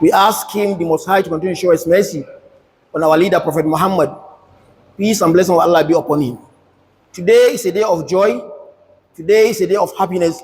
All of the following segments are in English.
We ask him, the Most High, to continue to show his mercy on our leader, Prophet Muhammad. Peace and blessing of Allah be upon him. Today is a day of joy. Today is a day of happiness.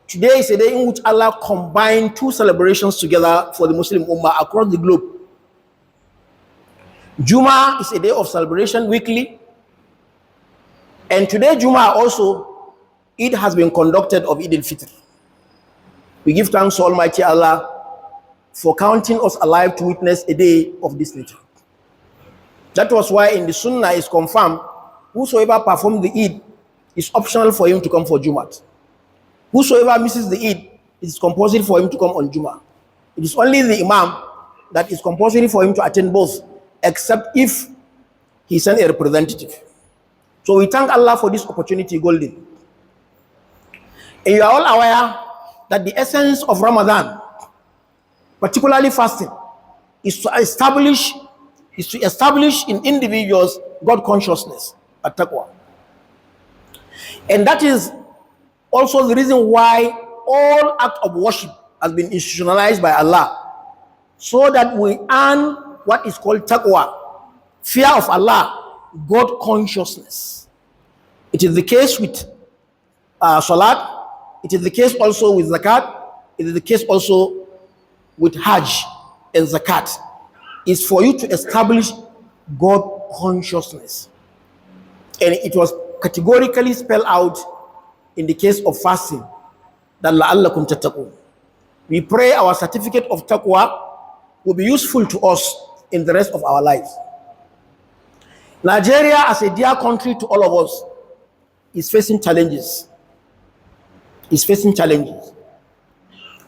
Today is a day in which Allah combined two celebrations together for the Muslim Ummah across the globe. Juma is a day of celebration weekly. And today, Juma also, Eid has been conducted of Eid al-Fitr. We give thanks to Almighty Allah for counting us alive to witness a day of this nature. That was why in the Sunnah is confirmed, whosoever performs the Eid is optional for him to come for Jumat. Whosoever misses the Eid, it is compulsory for him to come on Juma. It is only the Imam that is compulsory for him to attend both, except if he sent a representative. So we thank Allah for this opportunity, golden. And you are all aware that the essence of Ramadan, particularly fasting, is to establish in individuals God consciousness, at-taqwa. And that is also the reason why all act of worship has been institutionalized by Allah, so that we earn what is called taqwa, fear of Allah, God consciousness. It is the case with salat. It is the case also with zakat. It is the case also with hajj and zakat. It's for you to establish God consciousness. And it was categorically spelled out in the case of fasting, that la'allakum tattaqun. We pray our certificate of taqwa will be useful to us in the rest of our lives. Nigeria, as a dear country to all of us, is facing challenges.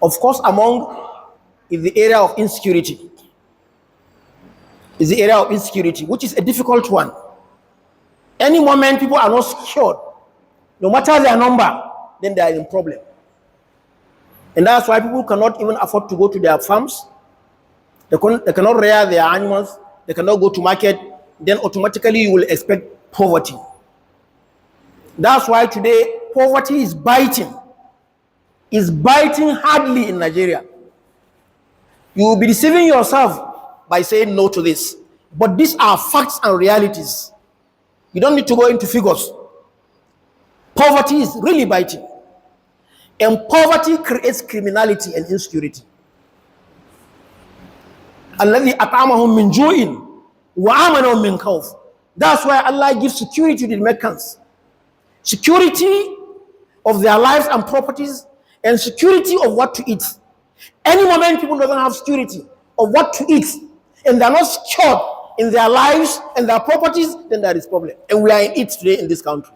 Of course, among is the area of insecurity. Which is a difficult one. Any moment people are not secured, no matter their number, then they are in problem. And that's why people cannot even afford to go to their farms. They cannot rear their animals. They cannot go to market. Then automatically you will expect poverty. That's why today poverty is biting. Is biting hardly in Nigeria. You will be deceiving yourself by saying no to this. But these are facts and realities. You don't need to go into figures. Poverty is really biting. And poverty creates criminality and insecurity. الَّذِي أَطْعَمَهُم مِّن جُوعٍ وَآمَنَهُم مِّن خَوْفٍ. That's why Allah gives security to the Meccans. Security of their lives and properties, and security of what to eat. Any moment people don't have security of what to eat, and they're not secured in their lives and their properties, then there is problem. And we are in it today in this country.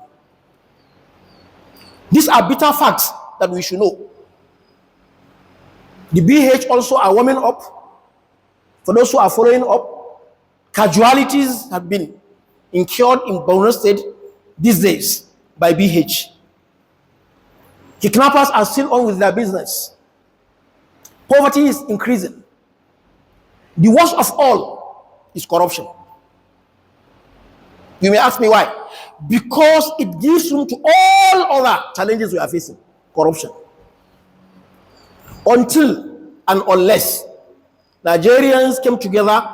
These are bitter facts that we should know. The BH also are warming up. For those who are following up, casualties have been incurred in Borno State these days by BH. Kidnappers are still on with their business. Poverty is increasing. The worst of all is corruption. You may ask me why. Because it gives room to all other challenges we are facing. Corruption. Until and unless Nigerians came together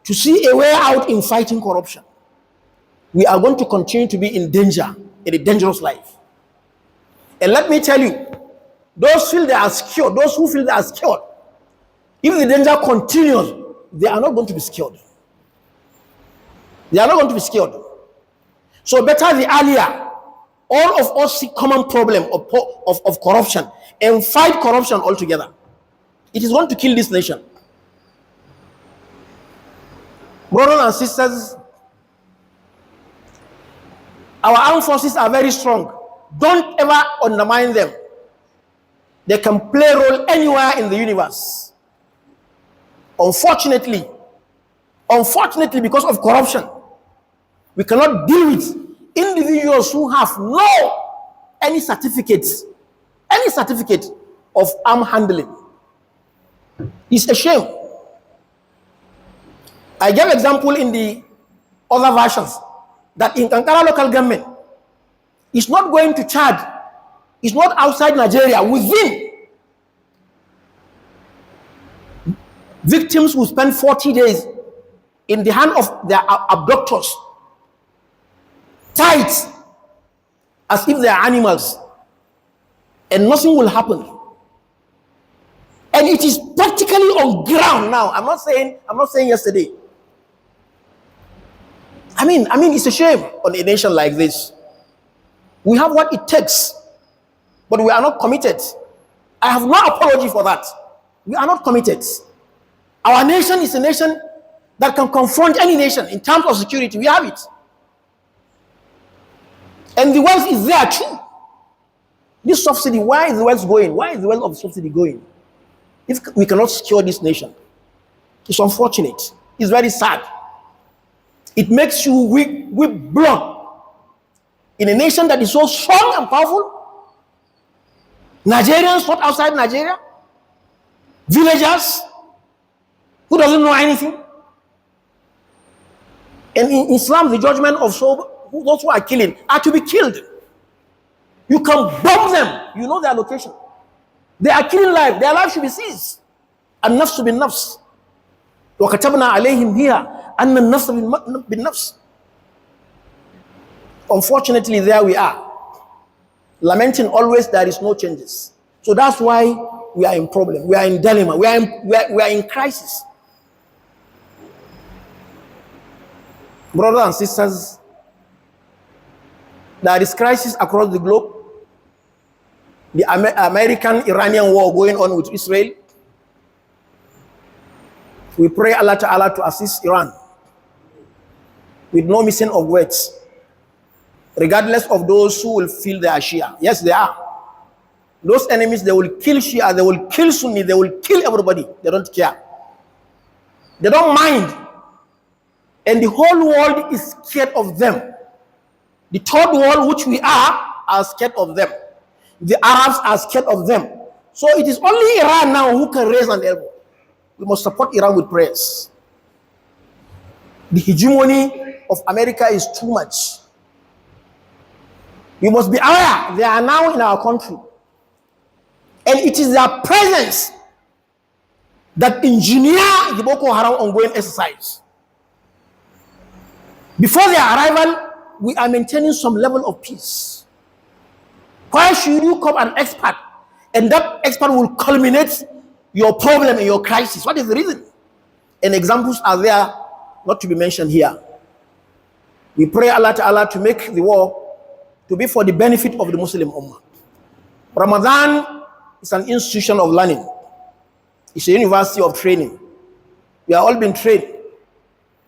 to see a way out in fighting corruption, we are going to continue to be in danger, in a dangerous life. And let me tell you, those who feel they are secured, if the danger continues, they are not going to be secured. So better the earlier, all of us see common problem of corruption and fight corruption altogether. It is going to kill this nation. Brothers and sisters, our armed forces are very strong. Don't ever undermine them. They can play a role anywhere in the universe. Unfortunately, because of corruption, we cannot deal with individuals who have any certificate of arm handling. It's a shame. I gave example in the other versions that in Kankara local government, it's not going to Chad, it's not outside Nigeria, within. Victims will spend 40 days in the hand of their abductors, tied as if they are animals, and nothing will happen. And it is practically on ground now. I'm not saying yesterday. I mean, it's a shame on a nation like this. We have what it takes, but we are not committed. I have no apology for that. We are not committed. Our nation is a nation that can confront any nation in terms of security. We have it. And the wealth is there too. This subsidy, where is the wealth going? Why is the wealth of subsidy going? If we cannot secure this nation, it's unfortunate. It's very sad. It makes you weep blood in a nation that is so strong and powerful. Nigerians not outside Nigeria, villagers who doesn't know anything. And in Islam, the judgment of those who are killing are to be killed. You can bomb them. You know their location. They are killing life. Their life should be seized. And nafs bin nafs. وَكَتَبْنَا عَلَيْهِمْ هِيَا أَنَّ النَّفْسَ بِالنَّفْسِ. Unfortunately, there we are. Lamenting always there is no changes. So that's why we are in problem. We are in dilemma. We are in crisis. Brothers and sisters, there is crisis across the globe. The American-Iranian war going on with Israel. We pray Allah Ta'ala to assist Iran with no missing of words, regardless of those who will feel they are Shia. Yes, they are. Those enemies, they will kill Shia, they will kill Sunni, they will kill everybody. They don't care. They don't mind. And the whole world is scared of them. The third world, which we are scared of them. The Arabs are scared of them. So it is only Iran now who can raise an elbow. We must support Iran with prayers. The hegemony of America is too much. We must be aware they are now in our country. And it is their presence that engineer the Boko Haram ongoing exercise. Before their arrival, we are maintaining some level of peace. Why should you come an expert and that expert will culminate your problem and your crisis? What is the reason? And examples are there not to be mentioned here. We pray Allah Ta'ala to make the war to be for the benefit of the Muslim Ummah. Ramadan is an institution of learning. It's a university of training. We are all being trained.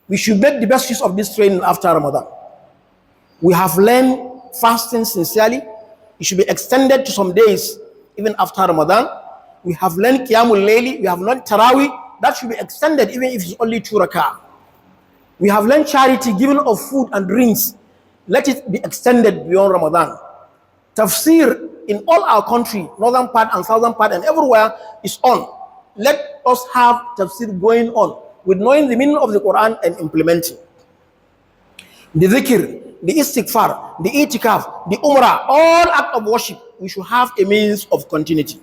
We should make the best use of this training after Ramadan. We have learned fasting sincerely. It should be extended to some days even after Ramadan. We have learned Qiyamul Layli. We have learned Taraweeh. That should be extended even if it's only 2 rak'ah. We have learned charity, giving of food and drinks. Let it be extended beyond Ramadan. Tafsir in all our country, northern part and southern part and everywhere is on. Let us have tafsir going on with knowing the meaning of the Quran and implementing. The dhikr, the istighfar, the itikaf, the umrah, all acts of worship, we should have a means of continuity.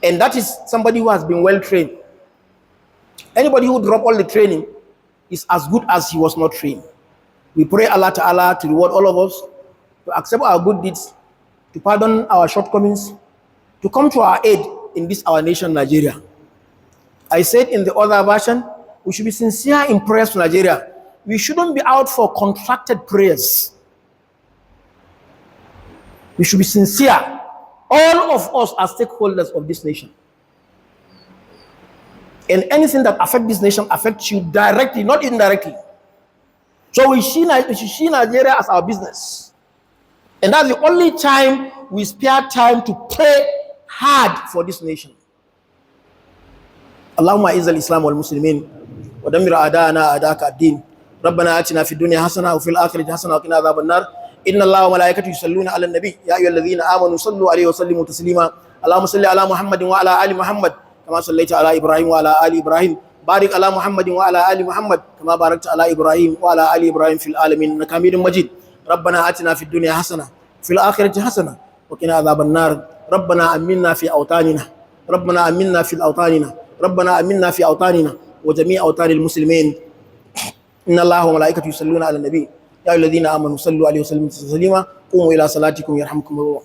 And that is somebody who has been well trained. Anybody who drop all the training is as good as he was not trained. We pray Allah Ta'ala to reward all of us, to accept our good deeds, to pardon our shortcomings, to come to our aid in this our nation, Nigeria. I said in the other version, we should be sincere in prayers to Nigeria. We shouldn't be out for contracted prayers. We should be sincere. All of us are stakeholders of this nation. And anything that affects this nation affects you directly, not indirectly. So we should see Nigeria as our business. And that's the only time we spare time to pray hard for this nation. Allahumma izzal Islam wal Muslimin wa damir a'da'ana a'da'aka ad-din. Rabbana atina fid dunya hasana wa fil akhirati hasana wa qina adhaban nar. Inna Allaha wa malaikatahu yusalluna 'alan nabi ya ayyuhalladhina amanu sallu 'alaihi wa sallimu taslima. Allahumma salli 'ala Muhammadin wa 'ala ali Muhammad kama sallaita 'ala Ibrahim wa 'ala ali Ibrahim. Barik 'ala Muhammadin wa 'ala ali Muhammad kama barakta 'ala Ibrahim wa 'ala ali Ibrahim fil alamin innaka Hamidum Majid. Rabbana atina fid dunya hasana fil akhirati hasana wa qina adhaban nar. Rabbana aminna fi awtanina. Rabbana aminna fil awtanina. ربنا آمنا في أوطاننا وجميع أوطان المسلمين إن الله وملائكته يصلون على النبي يا أيها الذين آمنوا صلوا عليه وسلموا تسليما قوموا إلى صلاتكم يرحمكم الله